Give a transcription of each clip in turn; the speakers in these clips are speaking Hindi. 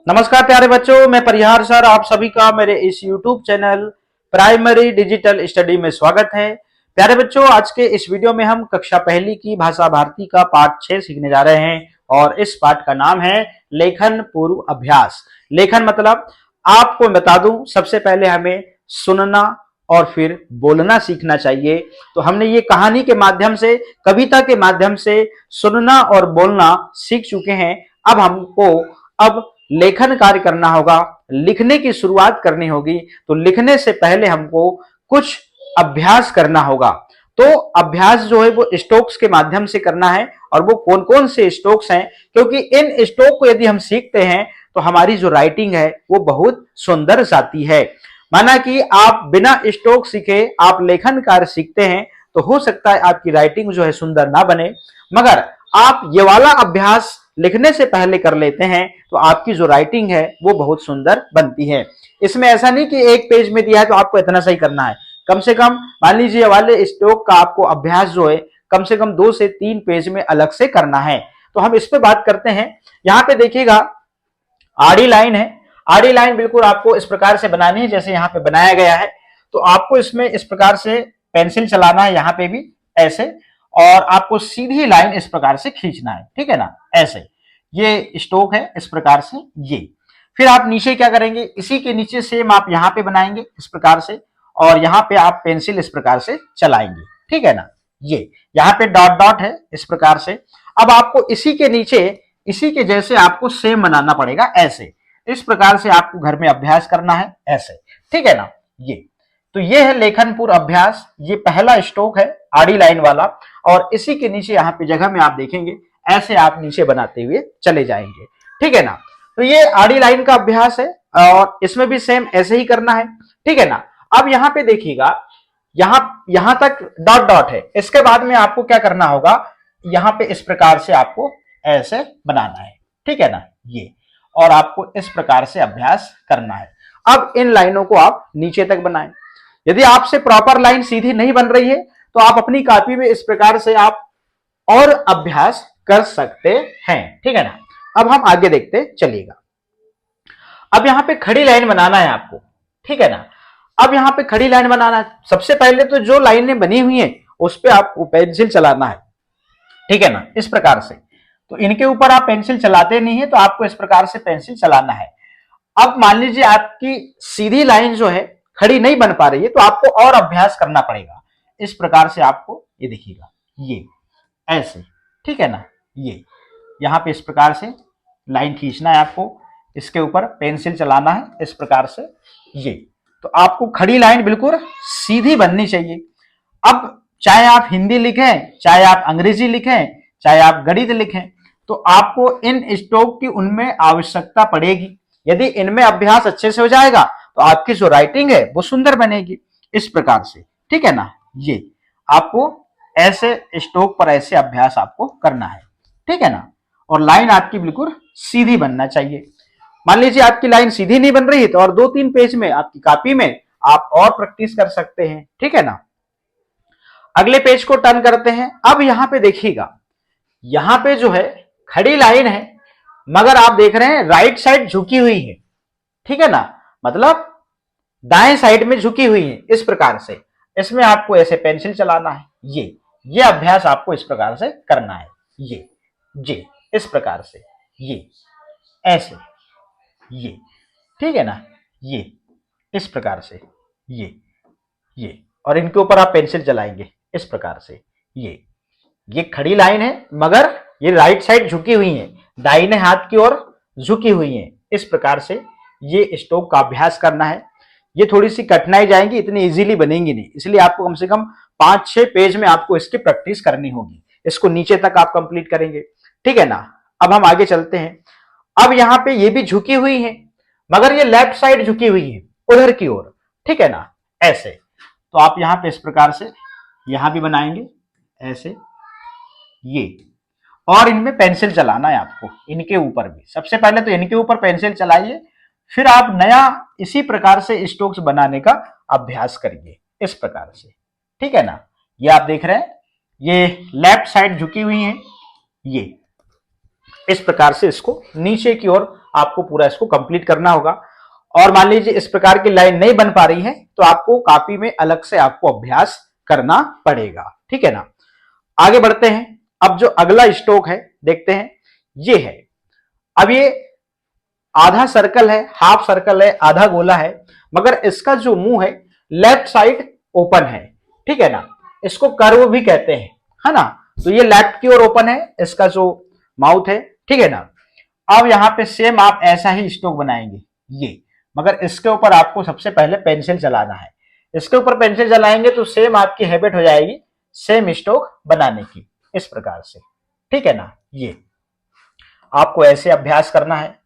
नमस्कार प्यारे बच्चों, मैं परिहार सर आप सभी का मेरे इस YouTube channel primary digital study में स्वागत है। प्यारे बच्चों, आज के इस वीडियो में हम कक्षा पहली की भाषा भारती का पाठ 6 सीखने जा रहे हैं और इस पाठ का नाम है लेखन पूर्व अभ्यास। लेखन मतलब आपको बता दूं, सबसे पहले हमें सुनना और फिर बोलना सीखना चाहिए। तो हमने ये कहानी के माध्यम से, कविता के माध्यम से सुनना और बोलना सीख चुके हैं। अब हमको लेखन कार्य करना होगा, लिखने की शुरुआत करनी होगी। तो लिखने से पहले हमको कुछ अभ्यास करना होगा। तो अभ्यास जो है वो स्ट्रोक्स के माध्यम से करना है। और वो कौन कौन से स्ट्रोक्स हैं, क्योंकि इन स्ट्रोक को यदि हम सीखते हैं तो हमारी जो राइटिंग है वो बहुत सुंदर जाती है। माना कि आप बिना स्ट्रोक सीखे आप लेखन कार्य सीखते हैं तो हो सकता है आपकी राइटिंग जो है सुंदर ना बने, मगर आप ये वाला अभ्यास लिखने से पहले कर लेते हैं तो आपकी जो राइटिंग है वो बहुत सुंदर बनती है। इसमें ऐसा नहीं कि एक पेज में दिया है तो आपको इतना सही करना है। कम से कम मान लीजिए वाले स्ट्रोक का आपको अभ्यास जो है कम से कम 2 से 3 पेज में अलग से करना है। तो हम इस पे बात करते हैं। यहाँ पे देखिएगा आड़ी लाइन है। आड़ी लाइन बिल्कुल आपको इस प्रकार से बनानी है जैसे यहाँ पे बनाया गया है। तो आपको इसमें इस प्रकार से पेंसिल चलाना है, यहाँ पे भी ऐसे, और आपको सीधी लाइन इस प्रकार से खींचना है, ठीक है ना, ऐसे। ये स्ट्रोक है इस प्रकार से ये। फिर आप नीचे क्या करेंगे, इसी के नीचे सेम आप यहाँ पे बनाएंगे इस प्रकार से, और यहाँ पे आप पेंसिल इस प्रकार से चलाएंगे, ठीक है ना। ये यहाँ पे डॉट डॉट है इस प्रकार से। अब आपको इसी के नीचे, इसी के जैसे आपको सेम बनाना पड़ेगा, ऐसे इस प्रकार से आपको घर में अभ्यास करना है, ऐसे, ठीक है ना। ये तो ये है लेखन पूर्व अभ्यास। ये पहला स्ट्रोक है आड़ी लाइन वाला, और इसी के नीचे यहाँ पे जगह में आप देखेंगे ऐसे आप नीचे बनाते हुए चले जाएंगे, ठीक है ना। तो ये आड़ी लाइन का अभ्यास है और इसमें भी सेम ऐसे ही करना है, ठीक है ना। अब यहाँ पे देखिएगा, यहां तक डॉट डॉट है। इसके बाद में आपको क्या करना होगा, यहाँ पे इस प्रकार से आपको ऐसे बनाना है, ठीक है ना, ये। और आपको इस प्रकार से अभ्यास करना है। अब इन लाइनों को आप नीचे तक बनाएं। यदि आपसे प्रॉपर लाइन सीधी नहीं बन रही है तो आप अपनी कॉपी में इस प्रकार से आप और अभ्यास कर सकते हैं, ठीक है ना। अब हम आगे देखते चलिएगा। अब यहां पे खड़ी लाइन बनाना है आपको, ठीक है ना। अब यहां पे खड़ी लाइन बनाना है। सबसे पहले तो जो लाइनें बनी हुई हैं उस पे आपको पेंसिल चलाना है, ठीक है ना, इस प्रकार से। तो इनके ऊपर आप पेंसिल चलाते नहीं है तो आपको इस प्रकार से पेंसिल चलाना है। अब मान लीजिए आपकी सीधी लाइन जो है खड़ी नहीं बन पा रही है तो आपको और अभ्यास करना पड़ेगा। इस प्रकार से आपको ये देखिएगा, ये ऐसे, ठीक है ना। ये यहाँ पे इस प्रकार से लाइन खींचना है आपको, इसके ऊपर पेंसिल चलाना है इस प्रकार से, ये। तो आपको खड़ी लाइन बिल्कुल सीधी बननी चाहिए। अब चाहे आप हिंदी लिखें, चाहे आप अंग्रेजी लिखें, चाहे आप गणित लिखें, तो आपको इन स्ट्रोक की उनमें आवश्यकता पड़ेगी। यदि इनमें अभ्यास अच्छे से हो जाएगा तो आपकी जो राइटिंग है वो सुंदर बनेगी, इस प्रकार से, ठीक है ना। ये आपको ऐसे स्ट्रोक पर ऐसे अभ्यास आपको करना है, ठीक है ना। और लाइन आपकी बिल्कुल सीधी बनना चाहिए। मान लीजिए आपकी लाइन सीधी नहीं बन रही है तो और 2-3 पेज में आपकी कॉपी में आप और प्रैक्टिस कर सकते हैं, ठीक है ना। अगले पेज को टर्न करते हैं। अब यहां पे देखिएगा, यहां पे जो है खड़ी लाइन है मगर आप देख रहे हैं राइट साइड झुकी हुई है, ठीक है ना, मतलब दाएं साइड में झुकी हुई है इस प्रकार से। इसमें आपको ऐसे पेंसिल चलाना है, ये अभ्यास आपको इस प्रकार से करना है, ये इस प्रकार से, ये ऐसे, ये, ठीक है ना, ये इस प्रकार से, ये और इनके ऊपर आप पेंसिल चलाएंगे इस प्रकार से। ये खड़ी लाइन है मगर ये राइट साइड झुकी हुई है, दाहिने हाथ की ओर झुकी हुई है, इस प्रकार से ये स्ट्रोक का अभ्यास करना है। ये थोड़ी सी कठिनाई जाएंगी, इतनी इजीली बनेंगी नहीं, इसलिए आपको कम से कम 5-6 पेज में आपको इसकी प्रैक्टिस करनी होगी। इसको नीचे तक आप कंप्लीट करेंगे, ठीक है ना। अब हम आगे चलते हैं। अब यहाँ पे ये भी झुकी हुई है मगर ये लेफ्ट साइड झुकी हुई है उधर की ओर, ठीक है ना, ऐसे। तो आप यहाँ पे इस प्रकार से यहां भी बनाएंगे ऐसे, ये। और इनमें पेंसिल चलाना है आपको, इनके ऊपर भी। सबसे पहले तो इनके ऊपर पेंसिल चलाइए, फिर आप नया इसी प्रकार से स्ट्रोक्स बनाने का अभ्यास करिए इस प्रकार से, ठीक है ना। ये आप देख रहे हैं ये लेफ्ट साइड झुकी हुई है, ये इस प्रकार से इसको नीचे की ओर आपको पूरा इसको कंप्लीट करना होगा। और मान लीजिए इस प्रकार की लाइन नहीं बन पा रही है तो आपको कॉपी में अलग से आपको अभ्यास करना पड़ेगा, ठीक है ना। आगे बढ़ते हैं। अब जो अगला स्ट्रोक है देखते हैं, ये है। अब ये आधा सर्कल है, हाफ सर्कल है, आधा गोला है, मगर इसका जो मुंह है लेफ्ट साइड ओपन है, ठीक है ना। इसको कर्व भी कहते हैं, है ना। तो ये लेफ्ट की ओर ओपन है इसका जो माउथ है, ठीक है ना। अब यहां पे सेम आप ऐसा ही स्ट्रोक बनाएंगे ये, मगर इसके ऊपर आपको सबसे पहले पेंसिल चलाना है। इसके ऊपर पेंसिल चलाएंगे तो सेम आपकी हैबिट हो जाएगी सेम स्ट्रोक बनाने की, इस प्रकार से, ठीक है ना। ये आपको ऐसे अभ्यास करना है।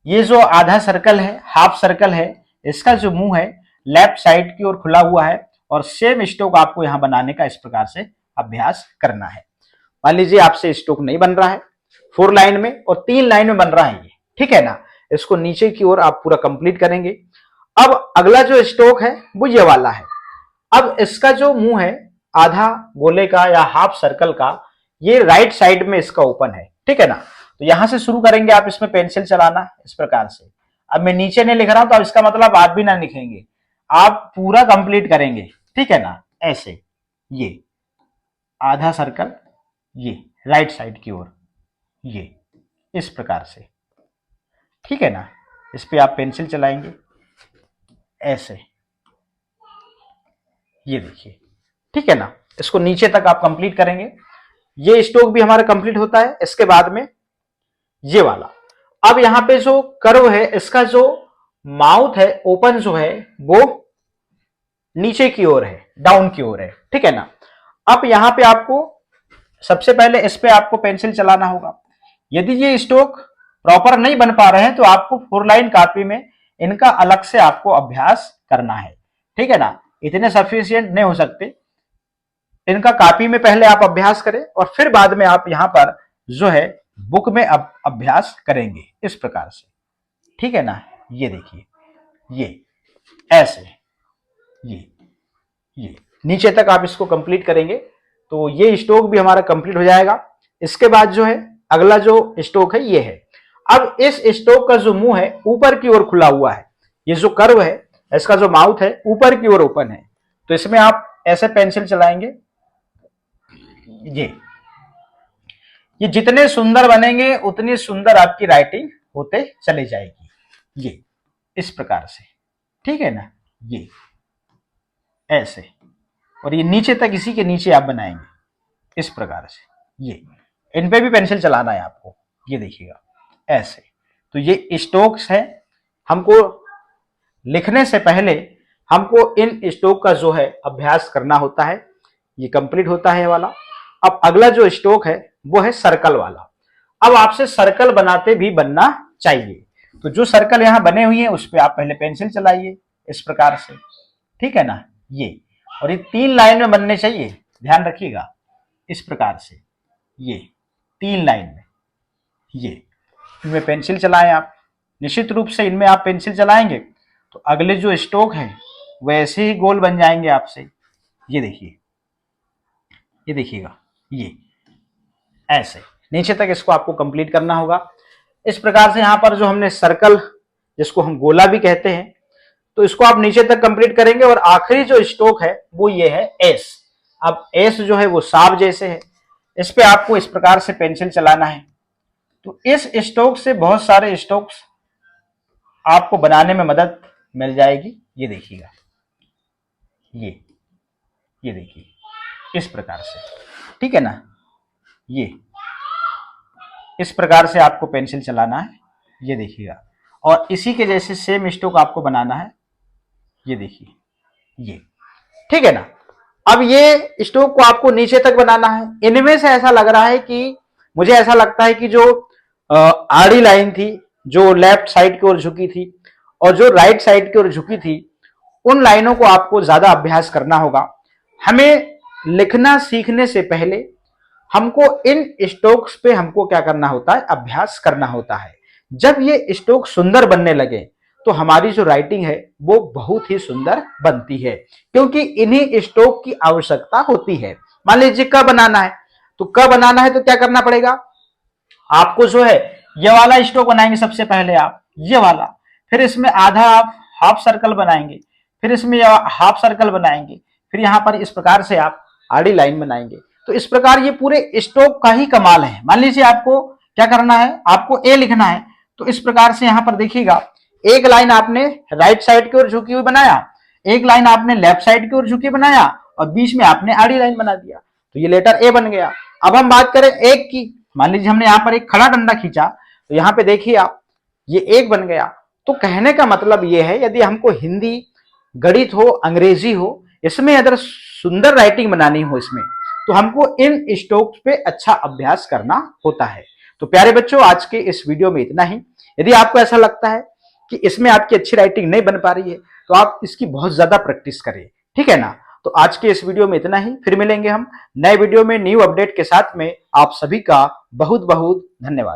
ये जो आधा सर्कल है, हाफ सर्कल है, इसका जो मुंह है लेफ्ट साइड की ओर खुला हुआ है और सेम स्ट्रोक आपको यहां बनाने का इस प्रकार से अभ्यास करना है। मान लीजिए आपसे स्ट्रोक नहीं बन रहा है 4 लाइन में और 3 लाइन में बन रहा है ये, ठीक है ना। इसको नीचे की ओर आप पूरा कंप्लीट करेंगे। अब अगला जो स्ट्रोक है वो ये वाला है। अब इसका जो मुंह है आधा गोले का या हाफ सर्कल का, ये राइट साइड में इसका ओपन है, ठीक है ना। तो यहां से शुरू करेंगे आप इसमें पेंसिल चलाना इस प्रकार से। अब मैं नीचे नहीं लिख रहा हूं तो अब इसका मतलब आप भी ना लिखेंगे, आप पूरा कंप्लीट करेंगे, ठीक है ना। ऐसे ये आधा सर्कल, ये राइट साइड की ओर, ये इस प्रकार से, ठीक है ना। इस पे आप पेंसिल चलाएंगे ऐसे, ये देखिए, ठीक है ना। इसको नीचे तक आप कंप्लीट करेंगे। ये स्ट्रोक भी हमारा कंप्लीट होता है। इसके बाद में ये वाला, अब यहां पे जो कर्व है इसका जो माउथ है ओपन जो है वो नीचे की ओर है, डाउन की ओर है, ठीक है ना। अब यहां पे आपको सबसे पहले इस पे आपको पेंसिल चलाना होगा। यदि ये स्ट्रोक प्रॉपर नहीं बन पा रहे हैं तो आपको 4 लाइन कॉपी में इनका अलग से आपको अभ्यास करना है, ठीक है ना। इतने सफिशिएंट नहीं हो सकते, इनका कॉपी में पहले आप अभ्यास करें और फिर बाद में आप यहां पर जो है बुक में अभ्यास करेंगे इस प्रकार से, ठीक है ना। ये देखिए, ये ऐसे, ये नीचे तक आप इसको कंप्लीट करेंगे तो ये स्ट्रोक भी हमारा कंप्लीट हो जाएगा। इसके बाद जो है अगला जो स्ट्रोक है ये है। अब इस स्ट्रोक का जो मुंह है ऊपर की ओर खुला हुआ है, ये जो कर्व है इसका जो माउथ है ऊपर की ओर ओपन है। तो इसमें आप ऐसे पेंसिल चलाएंगे, ये जितने सुंदर बनेंगे उतनी सुंदर आपकी राइटिंग होते चली जाएगी, ये इस प्रकार से, ठीक है ना। ये ऐसे, और ये नीचे तक इसी के नीचे आप बनाएंगे इस प्रकार से। ये इन पे भी पेंसिल चलाना है आपको, ये देखिएगा ऐसे। तो ये स्ट्रोक्स है। हमको लिखने से पहले हमको इन स्ट्रोक का जो है अभ्यास करना होता है। ये कंप्लीट होता है वाला। अब अगला जो स्ट्रोक है वो है सर्कल वाला। अब आपसे सर्कल बनाते भी बनना चाहिए। तो जो सर्कल यहां बने हुए हैं उस पर आप पहले पेंसिल चलाइए इस प्रकार से, ठीक है ना। ये और ये 3 लाइन में बनने चाहिए, ध्यान रखिएगा इस प्रकार से। ये 3 लाइन में, ये इनमें पेंसिल चलाएं आप। निश्चित रूप से इनमें आप पेंसिल चलाएंगे तो अगले जो स्ट्रोक है वैसे ही गोल बन जाएंगे आपसे। ये देखिए, ये देखिएगा, ये ऐसे नीचे तक इसको आपको कंप्लीट करना होगा। इस प्रकार से यहां पर जो हमने सर्कल, जिसको हम गोला भी कहते हैं, तो इसको आप नीचे तक कंप्लीट करेंगे। और आखिरी जो स्ट्रोक है वो ये है एस। अब एस जो है वो सांप जैसे है, इस पे आपको इस प्रकार से पेंसिल चलाना है। तो इस स्ट्रोक से बहुत सारे स्ट्रोक्स आपको बनाने में मदद मिल जाएगी। ये देखिएगा, ये देखिए इस प्रकार से, ठीक है ना। ये इस प्रकार से आपको पेंसिल चलाना है, ये देखिएगा। और इसी के जैसे सेम स्ट्रोक आपको बनाना है, ये देखिए, ये, ठीक है ना। अब ये स्ट्रोक को आपको नीचे तक बनाना है। इनमें से ऐसा लग रहा है कि मुझे ऐसा लगता है कि जो आड़ी लाइन थी जो लेफ्ट साइड की ओर झुकी थी और जो राइट साइड की ओर झुकी थी, उन लाइनों को आपको ज्यादा अभ्यास करना होगा। हमें लिखना सीखने से पहले हमको इन स्ट्रोक्स पे हमको क्या करना होता है, अभ्यास करना होता है। जब ये स्ट्रोक सुंदर बनने लगे तो हमारी जो राइटिंग है वो बहुत ही सुंदर बनती है, क्योंकि इन्हीं स्ट्रोक की आवश्यकता होती है। मान लीजिए क बनाना है, तो क बनाना है तो क्या करना पड़ेगा, आपको जो है ये वाला स्ट्रोक बनाएंगे सबसे पहले आप, ये वाला, फिर इसमें आधा आप हाफ सर्कल बनाएंगे, फिर इसमें हाफ सर्कल बनाएंगे, फिर यहाँ पर इस प्रकार से आप आड़ी लाइन बनाएंगे। तो इस प्रकार ये पूरे स्ट्रोक का ही कमाल है। मान लीजिए आपको क्या करना है, आपको ए लिखना है, तो इस प्रकार से यहाँ पर देखिएगा, एक लाइन आपने राइट साइड की ओर झुकी हुई बनाया, एक लाइन आपने लेफ्ट साइड की ओर झुकी बनाया, और बीच में आपने आड़ी लाइन बना दिया, तो ये लेटर ए बन गया। अब हम बात करें एक की, मान लीजिए हमने यहाँ पर एक खड़ा डंडा खींचा, तो यहाँ पे देखिए आप, ये एक बन गया। तो कहने का मतलब ये है, यदि हमको हिंदी, गणित हो, अंग्रेजी हो, इसमें अगर सुंदर राइटिंग बनानी हो इसमें, तो हमको इन स्ट्रोक्स पे अच्छा अभ्यास करना होता है। तो प्यारे बच्चों, आज के इस वीडियो में इतना ही। यदि आपको ऐसा लगता है कि इसमें आपकी अच्छी राइटिंग नहीं बन पा रही है, तो आप इसकी बहुत ज्यादा प्रैक्टिस करें, ठीक है ना। तो आज के इस वीडियो में इतना ही, फिर मिलेंगे हम नए वीडियो में न्यू अपडेट के साथ में। आप सभी का बहुत बहुत धन्यवाद।